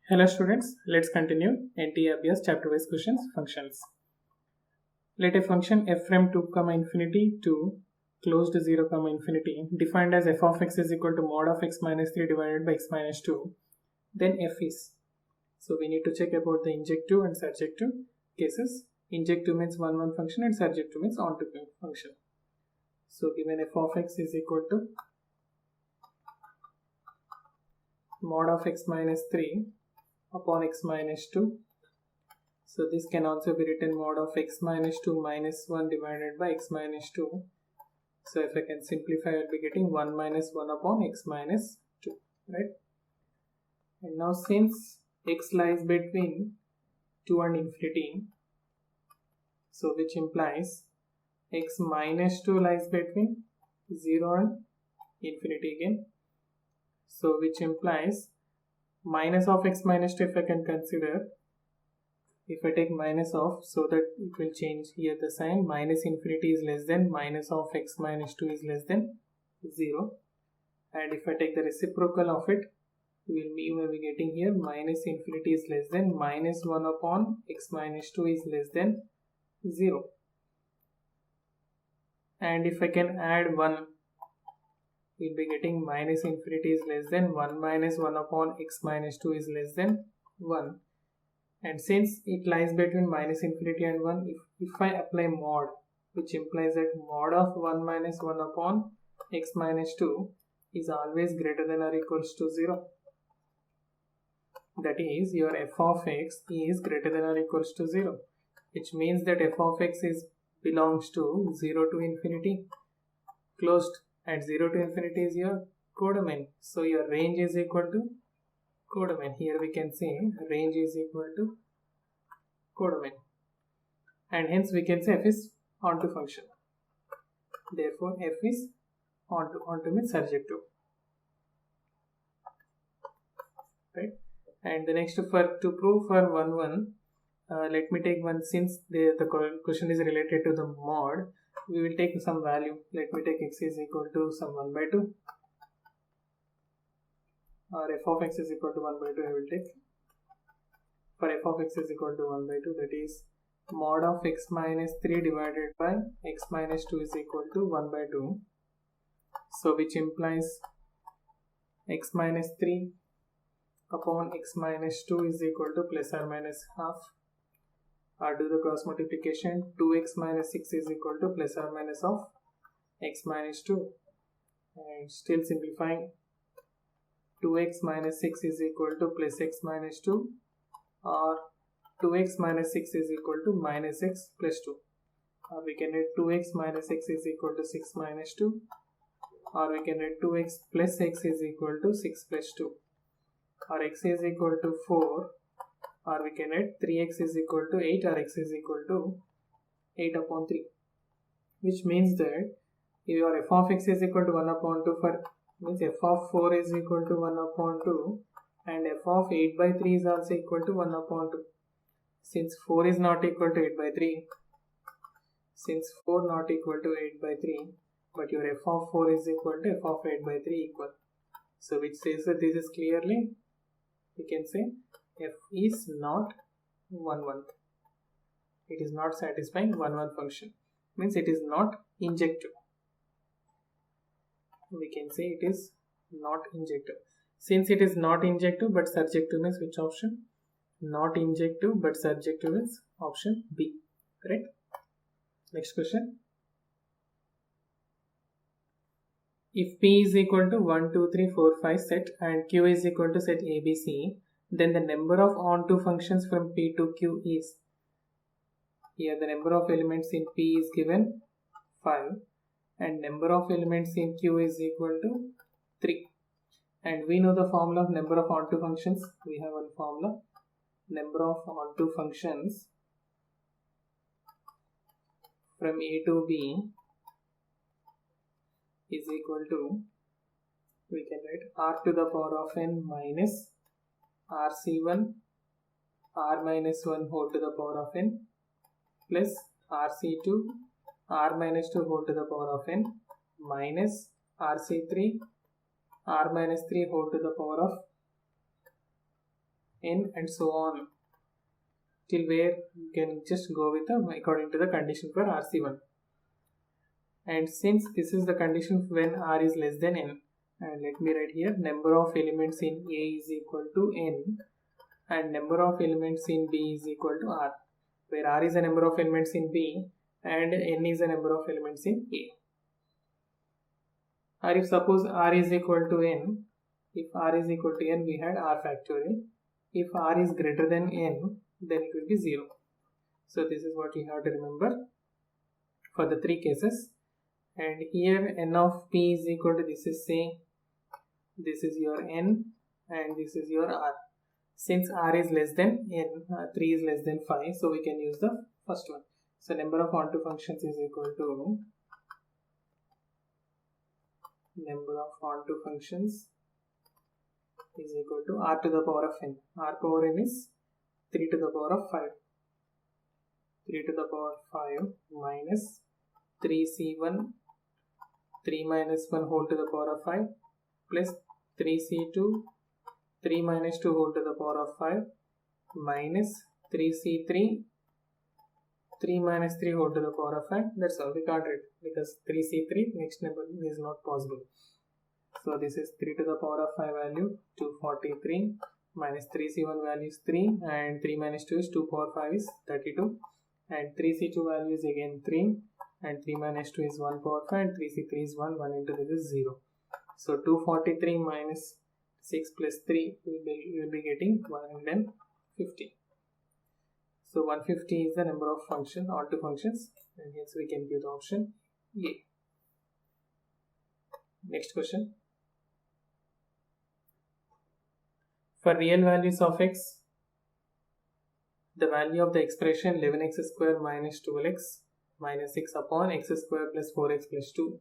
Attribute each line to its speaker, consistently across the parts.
Speaker 1: Hello students, let's continue NTA Abhyas chapter wise questions functions. Let a function f from 2 comma infinity to closed 0 comma infinity defined as f of x is equal to mod of x minus 3 divided by x minus 2, then f is. So we need to check about the injective and surjective cases. Injective means one function and surjective means onto function. So given f of x is equal to mod of x minus 3 upon x minus 2. So this can also be written mod of x minus 2 minus 1 divided by x minus 2. So if I can simplify, I will be getting 1 minus 1 upon x minus 2, right? And now since x lies between 2 and infinity, so which implies x minus 2 lies between 0 and infinity again. So which implies minus of x minus 2 if I can consider. If I take minus of, so that it will change here the sign, minus infinity is less than minus of x minus 2 is less than 0. And if I take the reciprocal of it, we will be getting here minus infinity is less than minus 1 upon x minus 2 is less than 0. And if I can add 1, we'll be getting minus infinity is less than 1 minus 1 upon x minus 2 is less than 1. And since it lies between minus infinity and 1, if I apply mod, which implies that mod of 1 minus 1 upon x minus 2 is always greater than or equals to 0. That is, your f of x is greater than or equals to 0, which means that f of x belongs to 0 to infinity. Closed at 0 to infinity is your codomain. So your range is equal to codomain. Here we can say range is equal to codomain, and hence we can say f is onto function. Therefore f is onto means surjective, right? And the next to prove for 1 let me take one, since the question is related to the mod, we will take some value. Let me take x is equal to some 1 by 2, or f of x is equal to 1 by 2. I will take for f of x is equal to 1 by 2, that is mod of x minus 3 divided by x minus 2 is equal to 1 by 2. So which implies x minus 3 upon x minus 2 is equal to plus or minus half. Or do the cross multiplication, 2x minus 6 is equal to plus or minus of x minus 2. And still simplifying, 2x minus 6 is equal to plus x minus 2, or 2x minus 6 is equal to minus x plus 2. Or we can write 2x minus x is equal to 6 minus 2, or we can write 2x plus x is equal to 6 plus 2, or x is equal to 4, or we can write 3x is equal to 8, or x is equal to 8 upon 3, which means that your f of x is equal to 1 upon 2 for means f of 4 is equal to 1 upon 2, and f of 8 by 3 is also equal to 1 upon 2. Since 4 is not equal to 8 by 3, since 4 not equal to 8 by 3, but your f of 4 is equal to f of 8 by 3 equal. So which says that this is clearly, we can say f is not 1 it is not satisfying 1 function, means it is not injective. We can say it is not injective. Since it is not injective but surjective means which option? Not injective but surjective means option B, correct? Next question. If P is equal to 1, 2, 3, 4, 5 set and Q is equal to set ABC, then the number of onto functions from P to Q is, here the number of elements in P is given 5 and number of elements in Q is equal to 3. And we know the formula of number of onto functions. We have one formula, number of onto functions from A to B is equal to, we can write r to the power of n minus rc1 r minus 1 whole to the power of n plus rc2 r minus 2 whole to the power of n minus rc3 r minus 3 whole to the power of n and so on, till where you can just go with according to the condition for RC1. And since this is the condition when R is less than n, and let me write here, number of elements in A is equal to n and number of elements in B is equal to R, where R is the number of elements in B and n is the number of elements in A. Or if suppose R is equal to n, if R is equal to n, we had R factorial. If R is greater than n, then it will be 0. So this is what you have to remember for the three cases. And here n of p is equal to, this is say, this is your n and this is your R. Since R is less than n, 3 is less than 5, so we can use the first one. So number of onto functions is equal to number of onto functions is equal to R to the power of n. R power n is 3 to the power of 5. 3 to the power of 5 minus 3c1, 3 minus 1 whole to the power of 5 plus 3c2, 3 minus 2 whole to the power of 5 minus 3c3, 3 minus 3 whole to the power of 5. That's all. We can't read because 3c3 next number is not possible. So this is 3 to the power of 5 value 243 minus 3c1 value is 3 and 3 minus 2 is 2 power 5 is 32 and 3c2 value is again 3 and 3 minus 2 is 1 power 5 and 3c3 is 1 into this is 0. So 243 minus 6 plus 3 we will be getting 150. So 150 is the number of onto functions, and hence we can give the option A. Next question. For real values of x, the value of the expression 11x square minus 12x minus 6 upon x square plus 4x plus 2.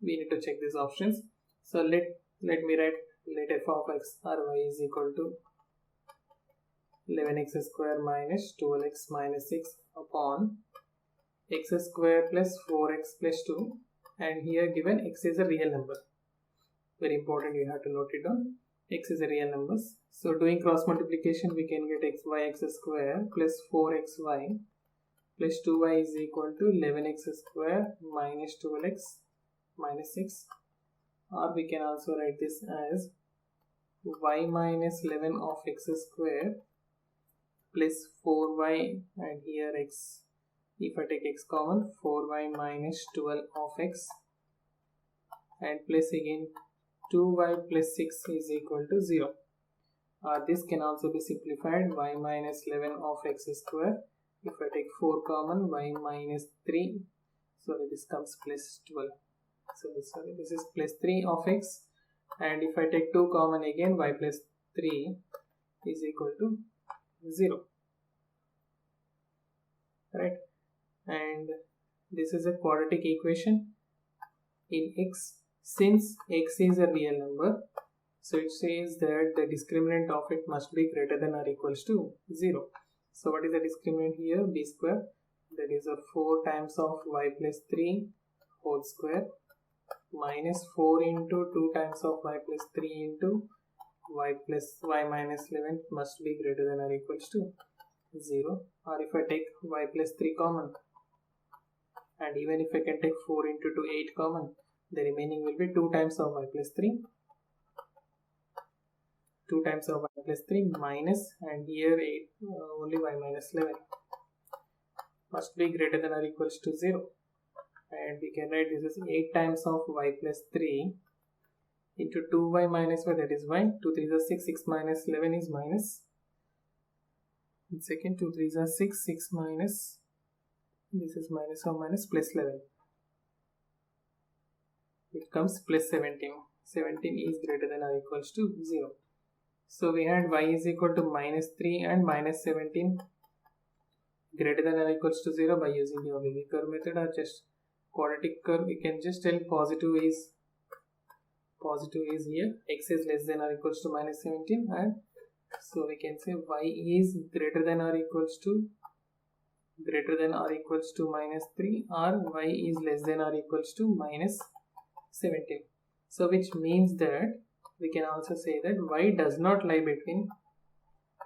Speaker 1: We need to check these options. So let me write, let f of x or y is equal to 11x square minus 12x minus 6 upon x square plus 4x plus 2, and here given x is a real number. Very important, you have to note it down. X is a real number. So doing cross multiplication, we can get x square plus 4xy plus 2y is equal to 11x square minus 12x minus 6, or we can also write this as y minus 11 of x square plus 4y, and here x, if I take x common, 4y minus 12 of x and plus again 2y plus 6 is equal to 0. This can also be simplified, y minus 11 of x square, if I take 4 common, y minus 3, so this comes plus 12. So this is plus 3 of x, and if I take 2 common again, y plus 3 is equal to 0, right? And this is a quadratic equation in x. Since x is a real number, so it says that the discriminant of it must be greater than or equals to 0. So what is the discriminant here? B square, that is a 4 times of y plus 3 whole square minus 4 into 2 times of y plus 3 into y plus y minus 11 must be greater than or equals to 0. Or if I take y plus 3 common, and even if I can take 4 into 2, 8 common, the remaining will be 2 times of y plus 3, 2 times of y plus 3 minus, and here 8, only y minus 11 must be greater than or equals to 0. And we can write this as 8 times of y plus 3 into 2y minus y, that is y. 2 3s are 6, 6 minus 11 is minus. Second, 2 3s are 6, 6 minus, this is minus or minus plus 11. It comes plus 17. 17 is greater than or equals to 0. So we had y is equal to minus 3 and minus 17 greater than or equals to 0 by using the Wiggy curve method or just quadratic curve. We can just tell positive is here, x is less than or equals to minus 17, and so we can say y is greater than or equals to minus 3, or y is less than or equals to minus 17. So which means that we can also say that y does not lie between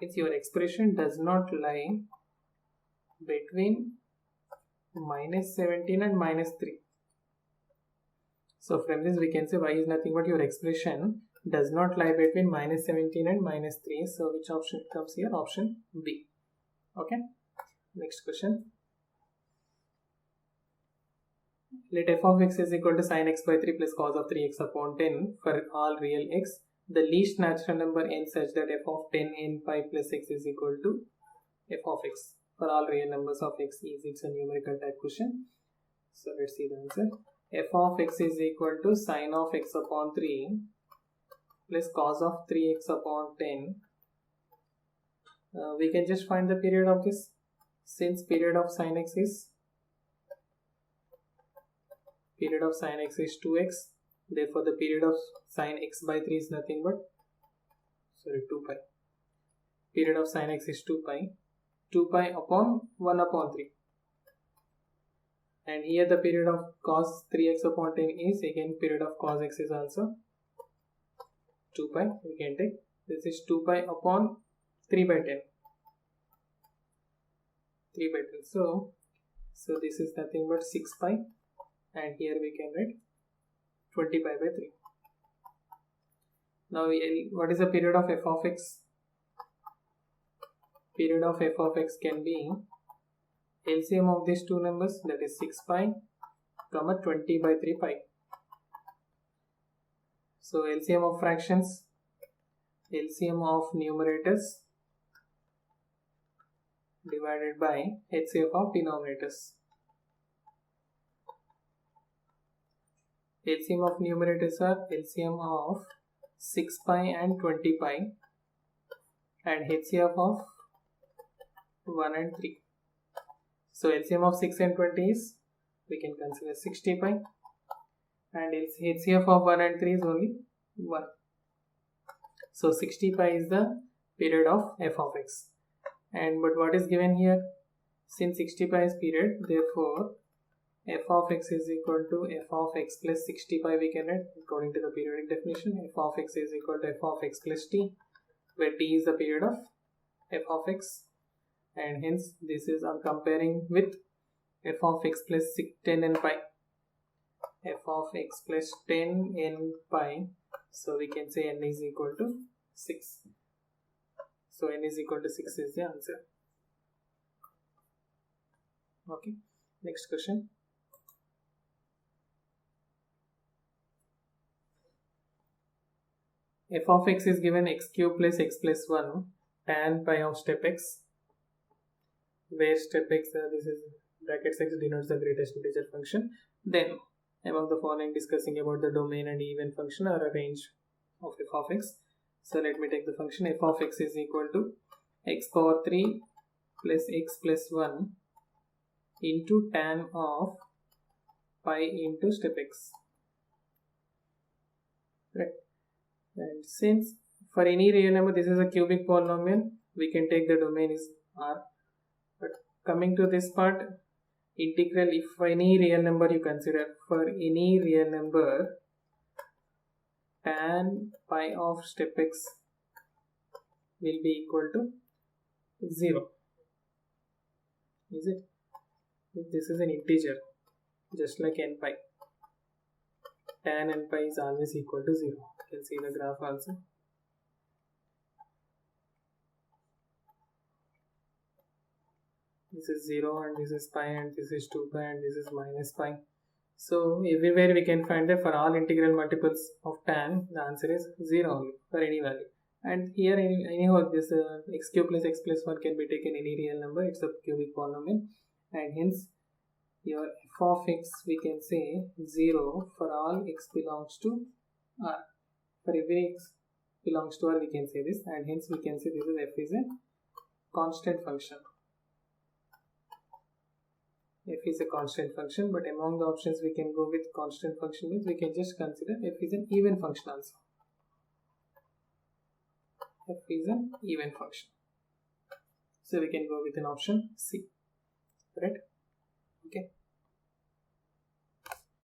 Speaker 1: It's your expression does not lie between minus 17 and minus 3. So from this we can say y is nothing but your expression does not lie between minus 17 and minus 3. So which option comes here? Option B. Okay. Next question. Let f of x is equal to sin x by 3 plus cos of 3x upon 10 for all real x. The least natural number n such that f of 10 n pi plus x is equal to f of x for all real numbers of x is. It's a numerical type question. So let's see the answer. F of x is equal to sin of x upon 3 plus cos of 3x upon 10. We can just find the period of this, since period of sin x is 2x, therefore the period of sin x by 3 is nothing but 2 pi. Period of sin x is 2 pi upon 1 upon 3, and here the period of cos 3x upon 10 is again period of cos x is also 2 pi. We can take this is 2 pi upon 3 by 10. So this is nothing but 6 pi, and here we can write 20 pi by 3. Now what is the period of f of x? Period of f of x can be LCM of these two numbers, that is 6 pi comma 20 by 3 pi. So LCM of fractions, LCM of numerators divided by HCF of denominators. LCM of numerators are LCM of 6 pi and 20 pi, and HCF of 1 and 3. So LCM of 6 and 20 is, we can consider 60 pi, and HCF of 1 and 3 is only 1. So 60 pi is the period of f of x. And but what is given here? Since 60 pi is period, therefore f of x is equal to f of x plus 60 pi we can write according to the periodic definition. F of x is equal to f of x plus t, where t is the period of f of x, and hence this is I'm comparing with f of x plus 10 n pi. F of x plus 10 n pi, so we can say n is equal to 6. So n is equal to 6 is the answer. Okay, next question. F of x is given x cube plus x plus 1 tan pi of step x, where step x, this is brackets x denotes the greatest integer function. Then among the following discussing about the domain and even function or a range of f of x. So let me take the function. F of x is equal to x power 3 plus x plus 1 into tan of pi into step x. Right. And since for any real number this is a cubic polynomial, we can take the domain is R. But coming to this part, integral, if any real number you consider, for any real number, tan pi of step x will be equal to 0. Is it? If this is an integer, just like n pi, tan n pi is always equal to 0. You can see the graph also. This is 0 and this is pi and this is 2 pi and this is minus pi. So everywhere we can find that for all integral multiples of tan, the answer is 0 only for any value. And here anyhow this x cube plus x plus 1 can be taken any real number, it's a cubic polynomial, and hence your f of x we can say 0 for all x belongs to R. For every x belongs to R we can say this, and hence we can say this is f is a constant function. F is a constant function, but among the options we can go with constant function means we can just consider f is an even function also. F is an even function. So we can go with an option C. Right? Okay.